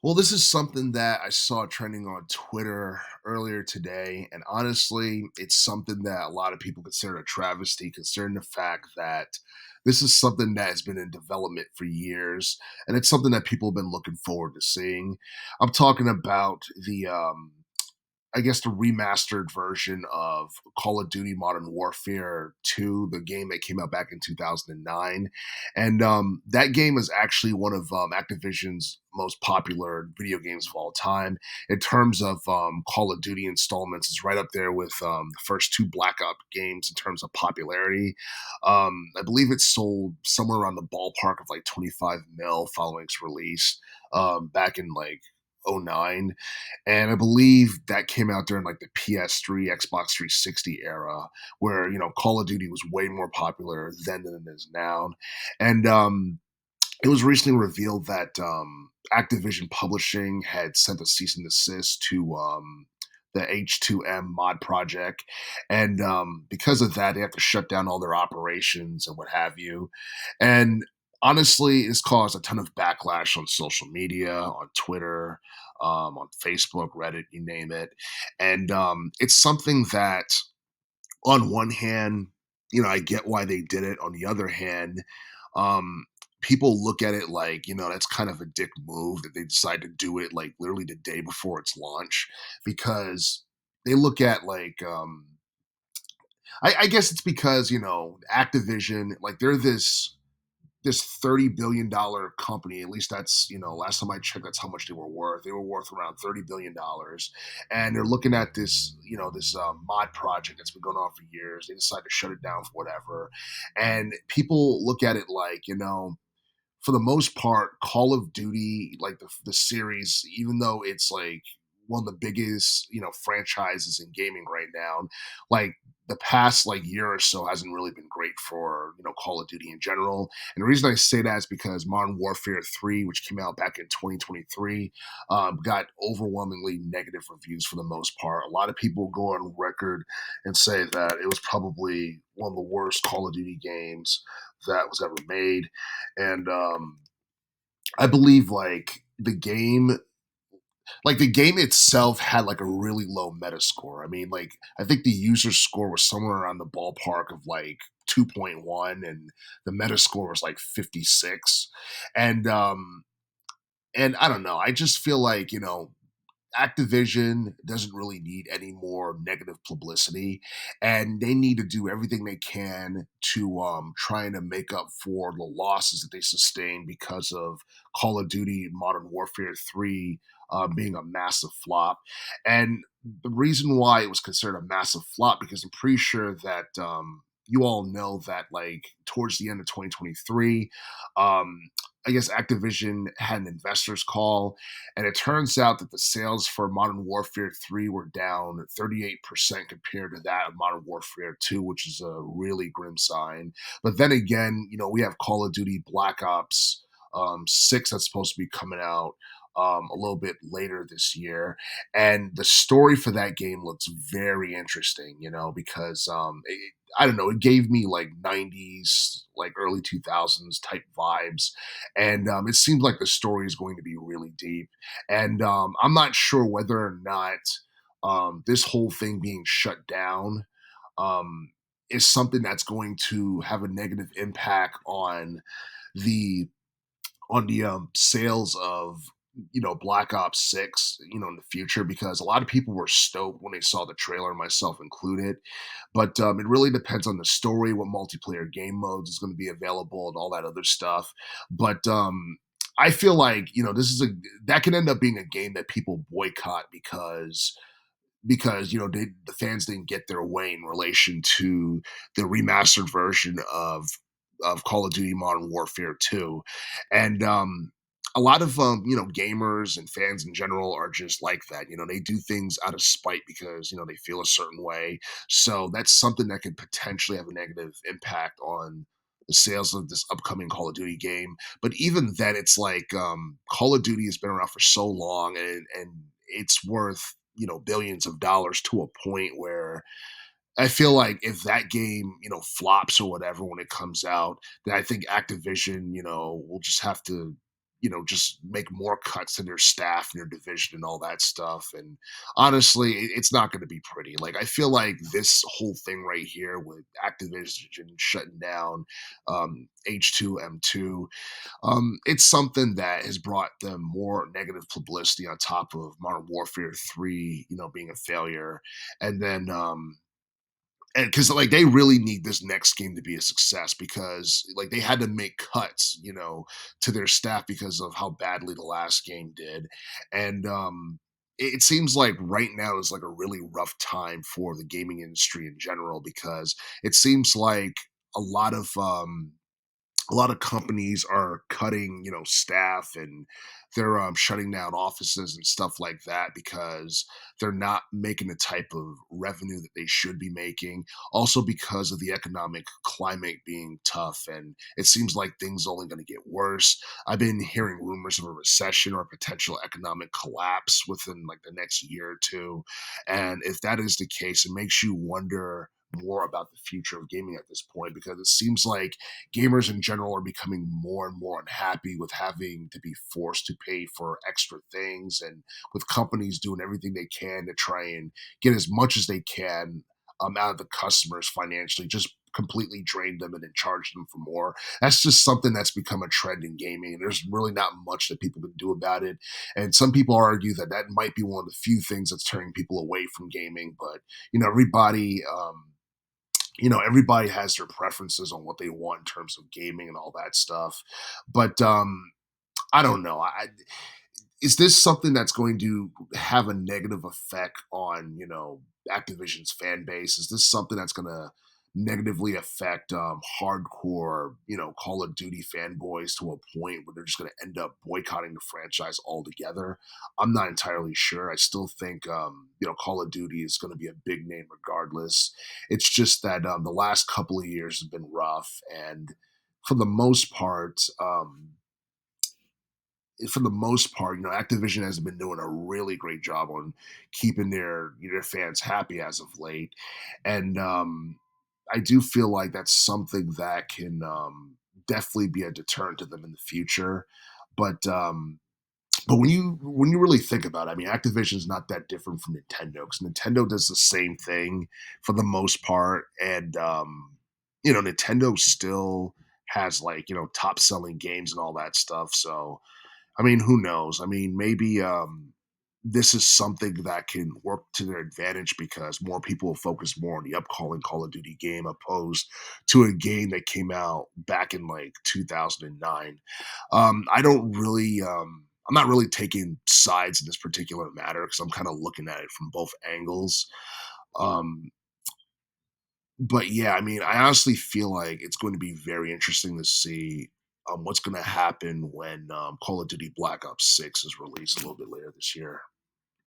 Well, this is something that I saw trending on Twitter earlier today. And honestly, it's something that a lot of people consider a travesty, considering the fact that this is something that has been in development for years. And it's something that people have been looking forward to seeing. I'm talking about the remastered version of Call of Duty Modern Warfare 2, the game that came out back in 2009. And that game is actually one of Activision's most popular video games of all time. In terms of Call of Duty installments, it's right up there with the first two Black Ops games in terms of popularity. I believe it sold somewhere around the ballpark of like 25 mil following its release back in like '09. And I believe that came out during like the PS3, Xbox 360 era, where Call of Duty was way more popular then than it is now. And it was recently revealed that Activision Publishing had sent a cease and desist to the H2M mod project, and because of that, they have to shut down all their operations and what have you. And honestly, it's caused a ton of backlash on social media, on Twitter, on Facebook, Reddit, you name it. And it's something that, on one hand, I get why they did it. On the other hand, um, people look at it like, that's kind of a dick move that they decide to do it like literally the day before its launch, because they look at like I guess it's because Activision, like, they're this $30 billion company. At least that's, last time I checked, that's how much they were worth. They were worth around $30 billion, and they're looking at this mod project that's been going on for years. They decide to shut it down for whatever, and people look at it like, for the most part, Call of Duty, like the series, even though it's like one of the biggest, franchises in gaming right now, like, the past like year or so hasn't really been great for Call of Duty in general. And the reason I say that is because Modern Warfare 3, which came out back in 2023, got overwhelmingly negative reviews for the most part. A lot of people go on record and say that it was probably one of the worst Call of Duty games that was ever made. And I believe the game itself had like a really low meta score. I mean, like, I think the user score was somewhere around the ballpark of like 2.1, and the meta score was like 56. And and I don't know, I just feel like, Activision doesn't really need any more negative publicity, and they need to do everything they can to trying to make up for the losses that they sustained because of Call of Duty Modern Warfare 3 being a massive flop. And the reason why it was considered a massive flop, because I'm pretty sure that you all know that, like, towards the end of 2023, um, I guess Activision had an investors call, and it turns out that the sales for Modern Warfare 3 were down 38% compared to that of Modern Warfare 2, which is a really grim sign. But then again, we have Call of Duty Black Ops 6 that's supposed to be coming out a little bit later this year. And the story for that game looks very interesting, because I don't know, it gave me like 90s, like early 2000s type vibes. And it seems like the story is going to be really deep. And I'm not sure whether or not this whole thing being shut down um, is something that's going to have a negative impact the on the sales of Black Ops 6, in the future, because a lot of people were stoked when they saw the trailer, myself included. But it really depends on the story, what multiplayer game modes is going to be available, and all that other stuff. But I feel like, this is a that can end up being a game that people boycott because the fans didn't get their way in relation to the remastered version of Call of Duty Modern Warfare 2. And a lot of gamers and fans in general are just like that. They do things out of spite because they feel a certain way. So that's something that could potentially have a negative impact on the sales of this upcoming Call of Duty game. But even then, it's like, Call of Duty has been around for so long, and it's worth billions of dollars, to a point where I feel like if that game, flops or whatever when it comes out, then I think Activision, will just have to just make more cuts to their staff and their division and all that stuff. And honestly, it's not going to be pretty. Like, I feel like this whole thing right here with Activision shutting down H2M2, it's something that has brought them more negative publicity on top of Modern Warfare 3, being a failure. And then, and because like they really need this next game to be a success because like they had to make cuts, to their staff because of how badly the last game did. And it seems like right now is like a really rough time for the gaming industry in general because it seems like a lot of a lot of companies are cutting, staff, and they're shutting down offices and stuff like that because they're not making the type of revenue that they should be making. Also, because of the economic climate being tough, and it seems like things are only going to get worse. I've been hearing rumors of a recession or a potential economic collapse within like the next year or two. And if that is the case, it makes you wonder more about the future of gaming at this point because it seems like gamers in general are becoming more and more unhappy with having to be forced to pay for extra things, and with companies doing everything they can to try and get as much as they can out of the customers financially, just completely drain them and then charge them for more. That's just something that's become a trend in gaming, and there's really not much that people can do about it. And some people argue that that might be one of the few things that's turning people away from gaming. But everybody everybody has their preferences on what they want in terms of gaming and all that stuff. But I don't know. Is this something that's going to have a negative effect on Activision's fan base? Is this something that's going to negatively affect hardcore Call of Duty fanboys to a point where they're just going to end up boycotting the franchise altogether? I'm not entirely sure. I still think Call of Duty is going to be a big name regardless. It's just that the last couple of years have been rough, and for the most part, Activision has been doing a really great job on keeping their fans happy as of late, and I do feel like that's something that can definitely be a deterrent to them in the future. But when you really think about it, I mean, Activision is not that different from Nintendo because Nintendo does the same thing for the most part, and Nintendo still has like top selling games and all that stuff. So I mean, who knows? I mean, maybe this is something that can work to their advantage because more people will focus more on the upcoming Call of Duty game opposed to a game that came out back in like 2009. I don't really. I'm not really taking sides in this particular matter because I'm kind of looking at it from both angles. Um, but yeah, I mean, I honestly feel like it's going to be very interesting to see what's going to happen when Call of Duty Black Ops 6 is released a little bit later this year.